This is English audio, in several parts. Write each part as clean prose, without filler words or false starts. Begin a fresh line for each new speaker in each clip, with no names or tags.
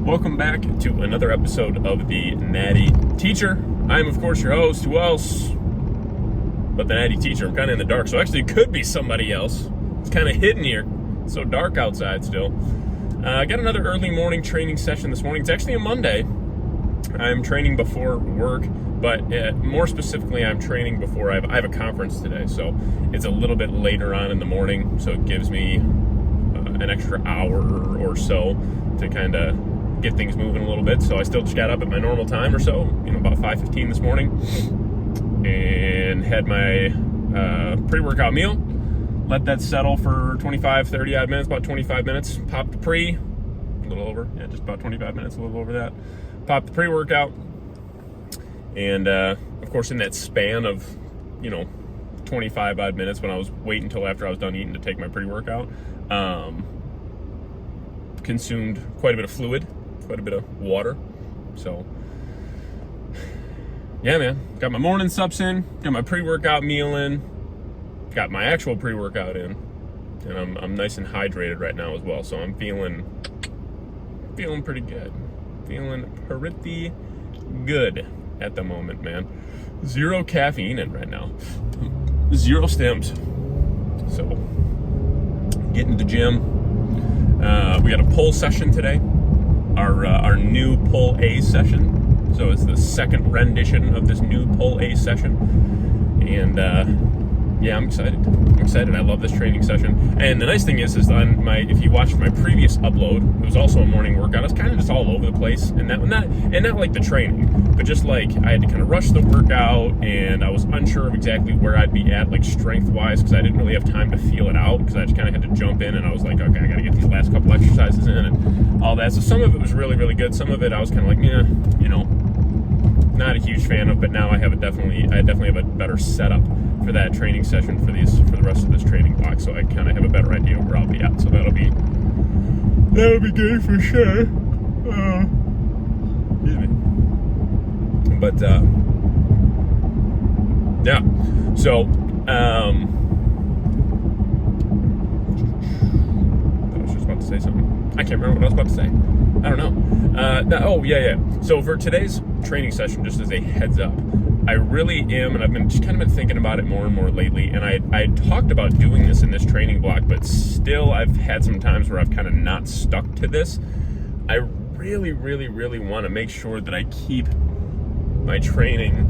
Welcome back to another episode of the Natty Teacher. I am, of course, your host. Who else but the Natty Teacher? I'm kind of in the dark, so actually it could be somebody else. It's kind of hidden here. It's so dark outside still. I got another early morning training session this morning. It's actually a Monday. I'm training before work, but more specifically, I'm training before I have a conference today. So it's a little bit later on in the morning, so it gives me an extra hour or so to kind of get things moving a little bit. So I still just got up at my normal time or so, about 5:15 this morning, and had my pre-workout meal. Let that settle for 30 odd minutes, about 25 minutes. Popped the pre, a little over, just about 25 minutes, a little over that. Popped the pre-workout, and of course in that span of 25 odd minutes, when I was waiting until after I was done eating to take my pre-workout, consumed quite a bit of fluid, quite a bit of water. So yeah, man, got my morning subs in, got my pre-workout meal in, got my actual pre-workout in, and I'm nice and hydrated right now as well. So I'm feeling pretty good, feeling pretty good at the moment, man. Zero caffeine in right now, zero stims. So getting to the gym. We got a pull session today, our new pull A session. So it's the second rendition of this new pull A session, and yeah, I'm excited. I love this training session. And the nice thing is if you watched my previous upload, it was also a morning workout. I was kind of just all over the place, and not like the training, but just like I had to kind of rush the workout, and I was unsure of exactly where I'd be at, like strength-wise, because I didn't really have time to feel it out, because I just kind of had to jump in, and I was like, okay, I got to get these last couple exercises in and all that. So some of it was really, really good. Some of it I was kind of like, not a huge fan of, but now I definitely have a better setup for that training session for the rest of this training block, so I kind of have a better idea of where I'll be at. So that'll be good for sure. Excuse me. But yeah. So I was just about to say something. I can't remember what I was about to say. I don't know. Yeah. So for today's training session, just as a heads up, I really am, and I've been just kind of been thinking about it more and more lately, and I talked about doing this in this training block, but still I've had some times where I've kind of not stuck to this. I really, really, really want to make sure that I keep my training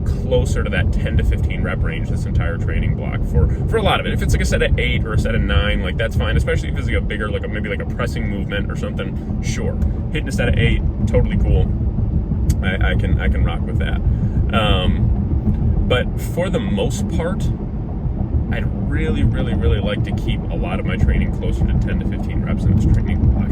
closer to that 10 to 15 rep range this entire training block for a lot of it. If it's like a set of 8 or a set of 9, like that's fine, especially if it's like a bigger, maybe like a pressing movement or something, sure. Hitting a set of 8, totally cool. I can rock with that. But for the most part, I'd really, really, really like to keep a lot of my training closer to 10 to 15 reps in this training block.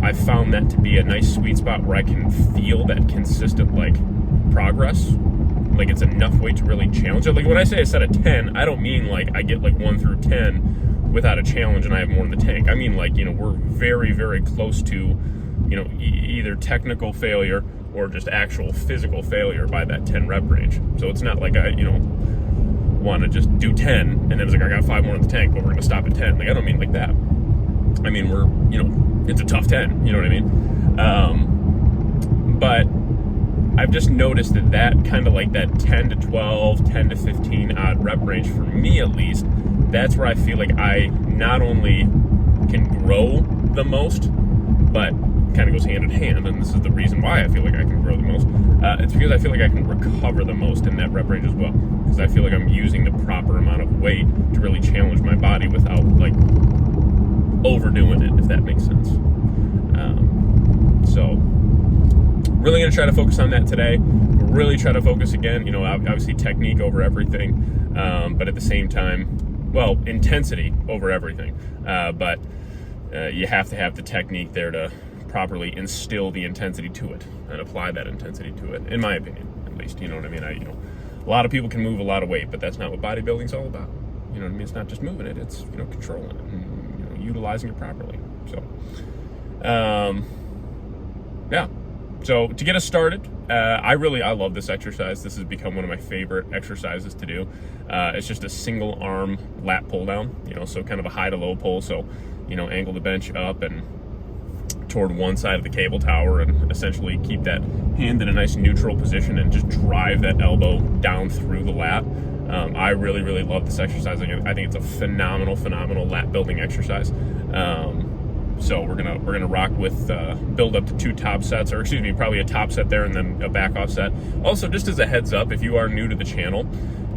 I've found that to be a nice sweet spot where I can feel that consistent progress. Like it's enough weight to really challenge it. Like when I say a set of 10, I don't mean like I get 1 through 10 without a challenge and I have more in the tank. I mean we're very, very close to either technical failure or just actual physical failure by that 10 rep range. So it's not like I want to just do 10 and then it's like I got 5 more in the tank, but we're gonna stop at 10. Like I don't mean like that. I mean we're it's a tough 10. You know what I mean? But I've just noticed that kind of like that 10 to 12, 10 to 15 odd rep range, for me at least, that's where I feel like I not only can grow the most, but kind of goes hand in hand, and this is the reason why I feel like I can grow the most. It's because I feel like I can recover the most in that rep range as well, because I feel like I'm using the proper amount of weight to really challenge my body without overdoing it, if that makes sense. So really going to try to focus on that today. Really try to focus again, obviously technique over everything, but at the same time, intensity over everything. But you have to have the technique there to properly instill the intensity to it and apply that intensity to it, in my opinion, at least. You know what I mean? A lot of people can move a lot of weight, but that's not what bodybuilding's all about. You know what I mean? It's not just moving it; it's controlling it and utilizing it properly. So, yeah. So to get us started, I love this exercise. This has become one of my favorite exercises to do. It's just a single arm lat pull down, so kind of a high to low pull. So, angle the bench up and toward one side of the cable tower and essentially keep that hand in a nice neutral position and just drive that elbow down through the lat. I really, really love this exercise. I think it's a phenomenal lat building exercise. So we're gonna rock with build up to 2 top sets, or excuse me, probably a top set there and then a back off set. Also, just as a heads up, if you are new to the channel,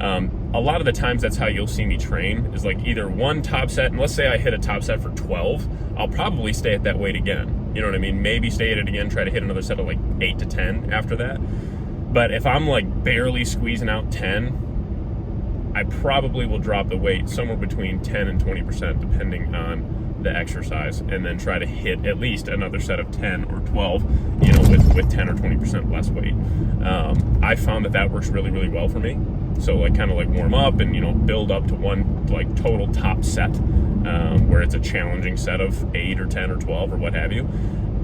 a lot of the times that's how you'll see me train, is like either 1 top set, and let's say I hit a top set for 12, I'll probably stay at that weight again. You know what I mean? Maybe stay at it again, try to hit another set of like 8 to 10 after that. But if I'm like barely squeezing out 10, I probably will drop the weight somewhere between 10 and 20% depending on the exercise, and then try to hit at least another set of 10 or 12, you know, with 10 or 20% less weight. I found that works really, really well for me. So like kind of like warm up and, you know, build up to 1 like total top set, where it's a challenging set of 8 or 10 or 12 or what have you,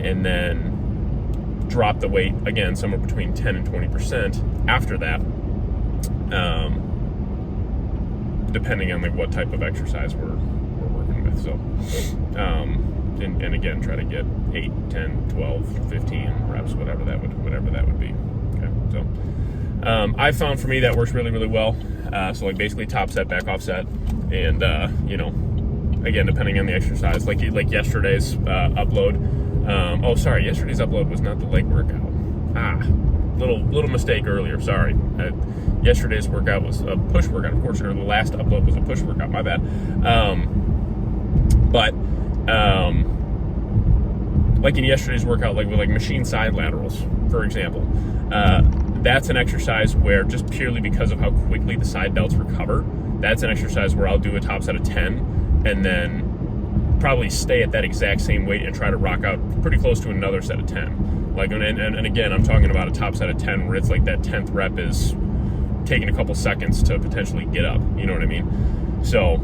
and then drop the weight again somewhere between 10 and 20% after that, depending on like what type of exercise we're working with. So and again, try to get 8, 10, 12, 15 reps, whatever that would be. Okay, so I found for me that works really, really well. So like basically top set, back off set, and you know, again, depending on the exercise, like yesterday's upload. Oh, sorry, yesterday's upload was not the leg workout. Little mistake earlier. Sorry. Yesterday's workout was a push workout, of course, or the last upload was a push workout. My bad. But like in yesterday's workout, like with like machine side laterals, for example, that's an exercise where, just purely because of how quickly the side delts recover, that's an exercise where I'll do a top set of 10 and then probably stay at that exact same weight and try to rock out pretty close to another set of 10. Like, and again, I'm talking about a top set of 10 where it's like that 10th rep is taking a couple seconds to potentially get up. You know what I mean? So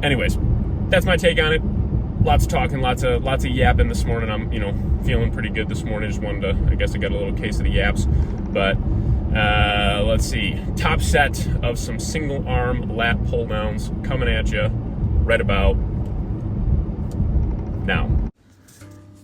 anyways, that's my take on it. Lots of talking, lots of yapping this morning. I'm, you know, feeling pretty good this morning. Just wanted to, I guess I got a little case of the yaps. But let's see. Top set of some single arm lat pull downs coming at you right about now.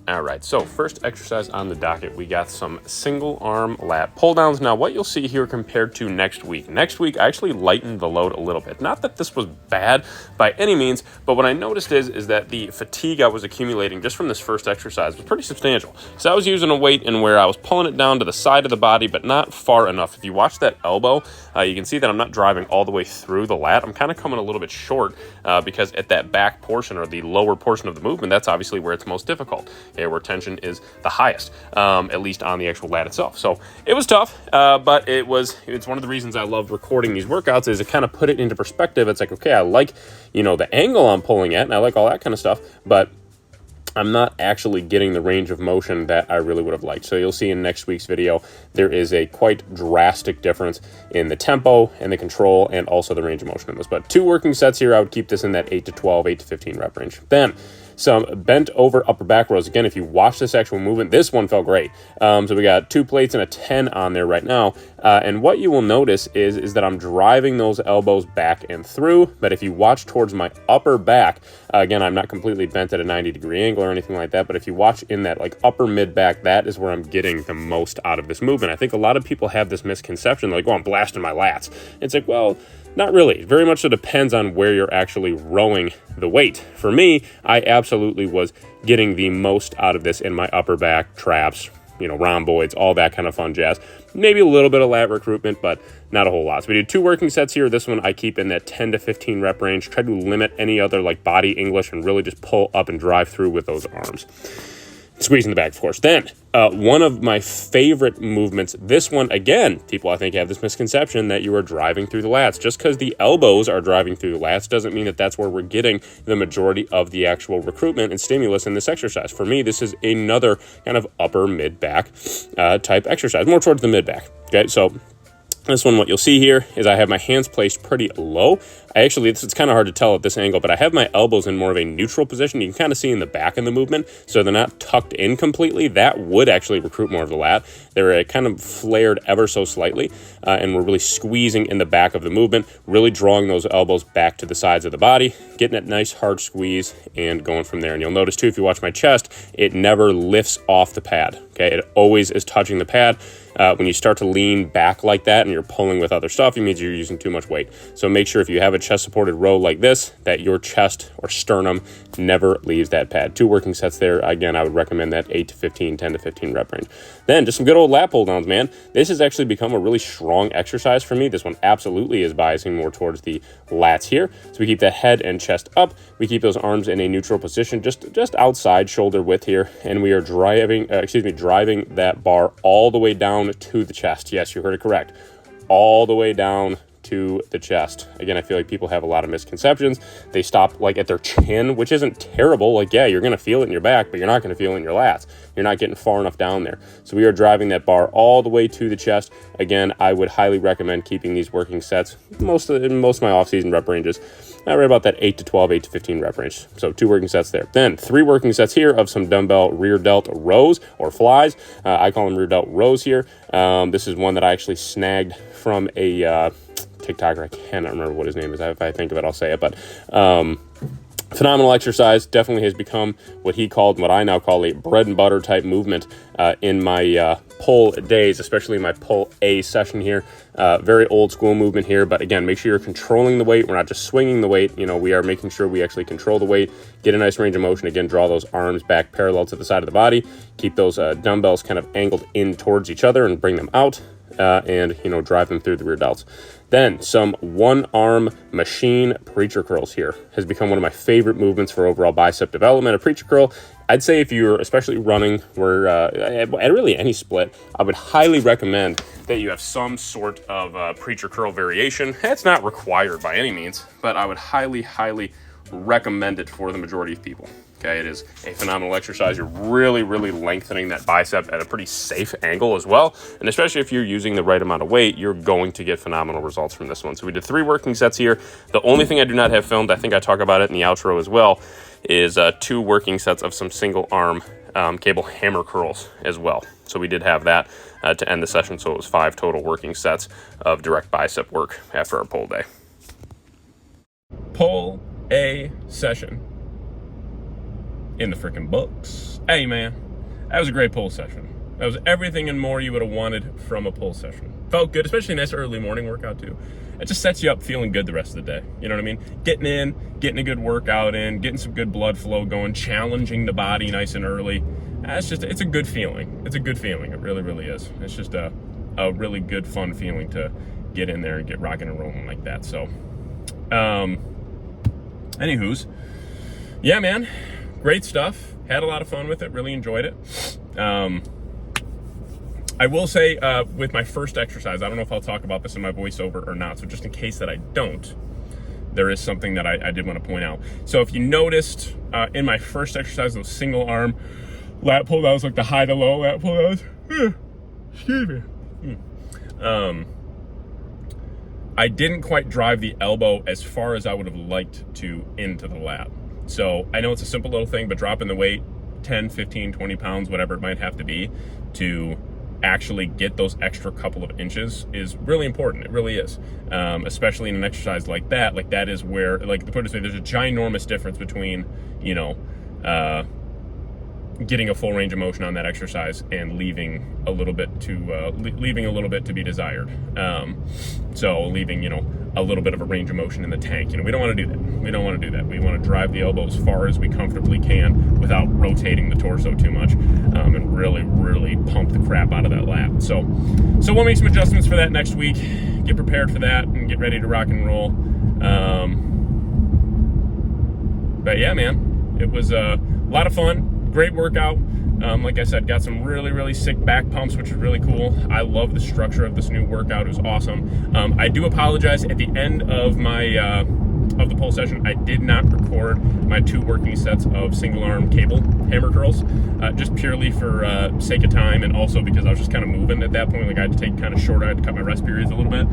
All right, so first exercise on the docket, we got some single arm lat pull downs. Now, what you'll see here compared to next week I actually lightened the load a little bit. Not that this was bad by any means, but what I noticed is that the fatigue I was accumulating just from this first exercise was pretty substantial. So I was using a weight in where I was pulling it down to the side of the body, but not far enough. If you watch that elbow, you can see that I'm not driving all the way through the lat. I'm kind of coming a little bit short because at that back portion, or the lower portion of the movement, that's obviously where it's most difficult. Where tension is the highest, at least on the actual lat itself. So it was tough, but it's one of the reasons I love recording these workouts, is it kind of put it into perspective. It's like, okay, I like, you know, the angle I'm pulling at, and I like all that kind of stuff, but I'm not actually getting the range of motion that I really would have liked. So you'll see in next week's video, there is a quite drastic difference in the tempo and the control and also the range of motion in this. But 2 working sets here, I would keep this in that 8 to 12, 8 to 15 rep range. Then some bent over upper back rows. Again, if you watch this actual movement, this one felt great. So we got 2 plates and a 10 on there right now. And what you will notice is that I'm driving those elbows back and through. But if you watch towards my upper back, again, I'm not completely bent at a 90-degree angle or anything like that. But if you watch in that like upper mid back, that is where I'm getting the most out of this movement. I think a lot of people have this misconception, like, oh, I'm blasting my lats. It's like, well, not really. Very much so depends on where you're actually rowing the weight. For me, I absolutely was getting the most out of this in my upper back, traps, you know, rhomboids, all that kind of fun jazz. Maybe a little bit of lat recruitment, but not a whole lot. So we did 2 working sets here. This one I keep in that 10 to 15 rep range. Try to limit any other like body English and really just pull up and drive through with those arms. Squeezing the back, of course. Then, one of my favorite movements, this one, again, people I think have this misconception that you are driving through the lats. Just because the elbows are driving through the lats doesn't mean that that's where we're getting the majority of the actual recruitment and stimulus in this exercise. For me, this is another kind of upper mid-back type exercise, more towards the mid-back. Okay, so this one, what you'll see here is I have my hands placed pretty low. it's kind of hard to tell at this angle, but I have my elbows in more of a neutral position. You can kind of see in the back in the movement, so they're not tucked in completely. That would actually recruit more of the lat. They're kind of flared ever so slightly, and we're really squeezing in the back of the movement, really drawing those elbows back to the sides of the body, getting that nice hard squeeze, and going from there. And you'll notice too, if you watch my chest, it never lifts off the pad. Okay, it always is touching the pad. When you start to lean back like that and you're pulling with other stuff, it means you're using too much weight. So make sure if you have a chest supported row like this, that your chest or sternum never leaves that pad. 2 working sets there. Again, I would recommend that 8 to 15, 10 to 15 rep range. Then just some good old lat pull downs, man. This has actually become a really strong exercise for me. This one absolutely is biasing more towards the lats here. So we keep that head and chest up. We keep those arms in a neutral position, just outside shoulder width here. And we are driving that bar all the way down to the chest. Yes, you heard it correct. All the way down to the chest. Again, I feel like people have a lot of misconceptions. They stop like at their chin, which isn't terrible. Like, yeah, you're going to feel it in your back, but you're not going to feel it in your lats. You're not getting far enough down there. So we are driving that bar all the way to the chest. Again, I would highly recommend keeping these working sets in most of my off-season rep ranges. Right about that 8 to 12, 8 to 15 rep range. So 2 working sets there. Then 3 working sets here of some dumbbell rear delt rows or flies. I call them rear delt rows here. This is one that I actually snagged from a TikToker. I cannot remember what his name is. If I think of it, I'll say it. But phenomenal exercise. Definitely has become what he called, what I now call a bread and butter type movement in my pull days, especially my pull A session here. Very old school movement here, but again, make sure you're controlling the weight. We're not just swinging the weight. You know, we are making sure we actually control the weight, get a nice range of motion. Again, draw those arms back parallel to the side of the body. Keep those dumbbells kind of angled in towards each other and bring them out. And, you know, drive them through the rear delts. Then some one-arm machine preacher curls here has become one of my favorite movements for overall bicep development. A preacher curl, I'd say if you're especially running or at really any split, I would highly recommend that you have some sort of preacher curl variation. It's not required by any means, but I would highly, highly recommend it for the majority of people. Okay, it is a phenomenal exercise. You're really, really lengthening that bicep at a pretty safe angle as well. And especially if you're using the right amount of weight, you're going to get phenomenal results from this one. So we did 3 working sets here. The only thing I do not have filmed, I think I talk about it in the outro as well, is 2 working sets of some single arm cable hammer curls as well. So we did have that to end the session. So it was 5 total working sets of direct bicep work after our pull day. Pull A session in the freaking books. Hey man, that was a great pull session. That was everything and more you would have wanted from a pull session. Felt good, especially a nice early morning workout too. It just sets you up feeling good the rest of the day. You know what I mean? Getting a good workout in, getting some good blood flow going, challenging the body nice and early. It's a good feeling. It's a good feeling. It really, really is. It's just a really good, fun feeling to get in there and get rocking and rolling like that. So, anywho's, yeah, man. Great stuff. Had a lot of fun with it. Really enjoyed it. I will say with my first exercise, I don't know if I'll talk about this in my voiceover or not. So just in case that I don't, there is something that I did want to point out. So if you noticed in my first exercise, those single arm lat pull downs, like the high to low lat pull downs. Excuse me. I didn't quite drive the elbow as far as I would have liked to into the lat. So I know it's a simple little thing, but dropping the weight 10, 15, 20 pounds, whatever it might have to be, to actually get those extra couple of inches is really important. It really is. Especially in an exercise like that. Like that is where, like to put it this way, there's a ginormous difference between, you know, getting a full range of motion on that exercise and leaving a little bit to be desired. So leaving, you know, a little bit of a range of motion in the tank. You know, we don't want to do that. We don't want to do that. We want to drive the elbow as far as we comfortably can without rotating the torso too much, and really, really pump the crap out of that lat. So we'll make some adjustments for that next week. Get prepared for that and get ready to rock and roll. But yeah, man, it was a lot of fun. Great workout. Like I said, got some really, really sick back pumps, which is really cool. I love the structure of this new workout. It was awesome. I do apologize at the end of my of the pull session. I did not record my 2 working sets of single arm cable hammer curls, just purely for sake of time, and also because I was just kind of moving at that point. Like I had to take kind of short. I had to cut my rest periods a little bit,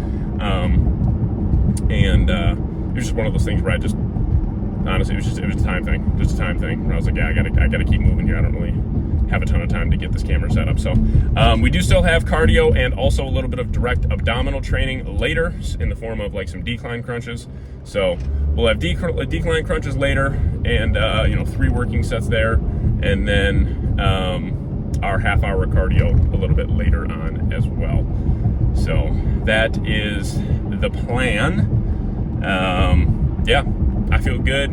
was just one of those things where I just, honestly, it was a time thing, where I was like, yeah, I gotta keep moving here. I don't really have a ton of time to get this camera set up. So we do still have cardio and also a little bit of direct abdominal training later in the form of like some decline crunches. So we'll have decline crunches later, and 3 working sets there, and then our half-hour cardio a little bit later on as well. So that is the plan. Yeah, I feel good,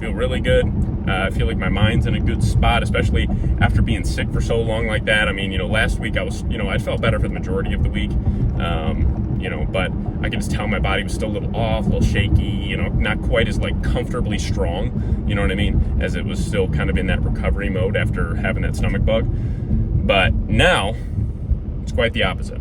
feel really good. I feel like my mind's in a good spot, especially after being sick for so long like that. I mean, last week I was, I felt better for the majority of the week, but I could just tell my body was still a little off, a little shaky, not quite as like comfortably strong, you know what I mean, as it was still kind of in that recovery mode after having that stomach bug. But now it's quite the opposite.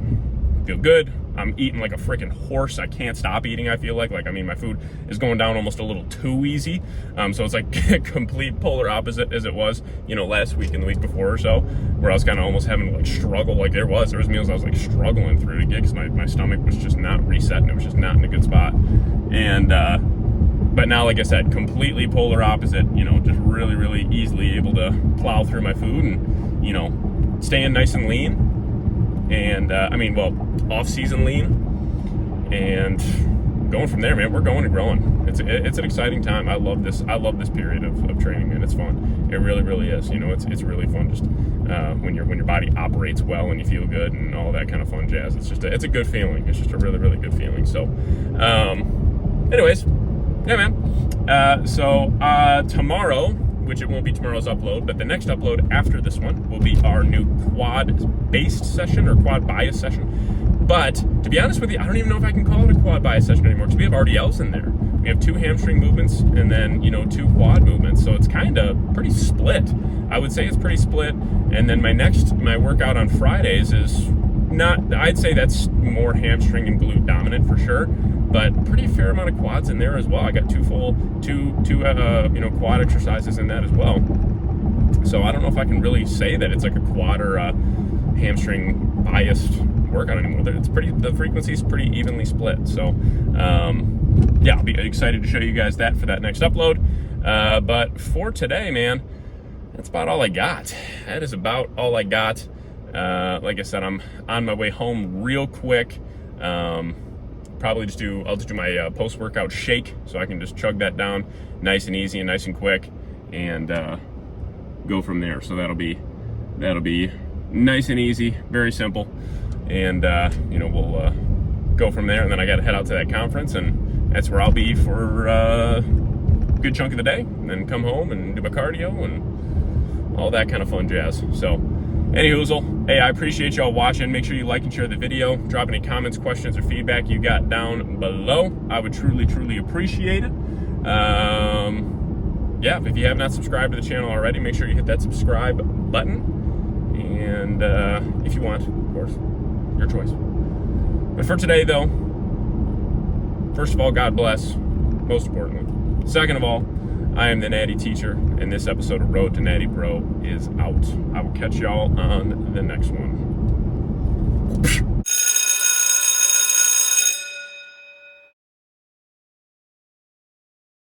Feel good. I'm eating like a freaking horse. I can't stop eating, I feel like. My food is going down almost a little too easy. So it's like a complete polar opposite as it was, last week and the week before or so, where I was kind of almost having to like struggle. Like there was meals I was like struggling through to get because my stomach was just not reset and it was just not in a good spot. And, but now, like I said, completely polar opposite, just really, really easily able to plow through my food and, staying nice and lean. And off-season lean, and going from there, man. We're going and growing. It's an exciting time. I love this period of training, man. It's fun. It really, really is. It's really fun. Just when your body operates well and you feel good and all that kind of fun jazz. It's a good feeling. It's just a really, really good feeling. So, anyways, yeah, man. So tomorrow, which it won't be tomorrow's upload, but the next upload after this one will be our new quad-based session or quad-bias session. But to be honest with you, I don't even know if I can call it a quad-bias session anymore because we have RDLs in there. We have 2 hamstring movements and then, 2 quad movements. So it's kind of pretty split. I would say it's pretty split. And then my workout on Fridays is not, I'd say that's more hamstring and glute dominant for sure, but pretty fair amount of quads in there as well. I got two quad exercises in that as well. So I don't know if I can really say that it's like a quad or a hamstring biased workout anymore. The frequency is pretty evenly split. So yeah, I'll be excited to show you guys that for that next upload. But for today, man, that's about all I got. That is about all I got. Like I said, I'm on my way home real quick. I'll just do my post-workout shake so I can just chug that down nice and easy and nice and quick and go from there. So that'll be nice and easy, very simple. And we'll go from there, and then I got to head out to that conference, and that's where I'll be for a good chunk of the day, and then come home and do my cardio and all that kind of fun jazz. So anyhoozle, hey, I appreciate y'all watching. Make sure you like and share the video. Drop any comments, questions, or feedback you got down below. I would truly, truly appreciate it. Yeah, if you have not subscribed to the channel already, make sure you hit that subscribe button. And if you want, of course, your choice. But for today, though, first of all, God bless. Most importantly. Second of all, I am the Natty Teacher, and this episode of Road to Natty Bro is out. I will catch y'all on the next one.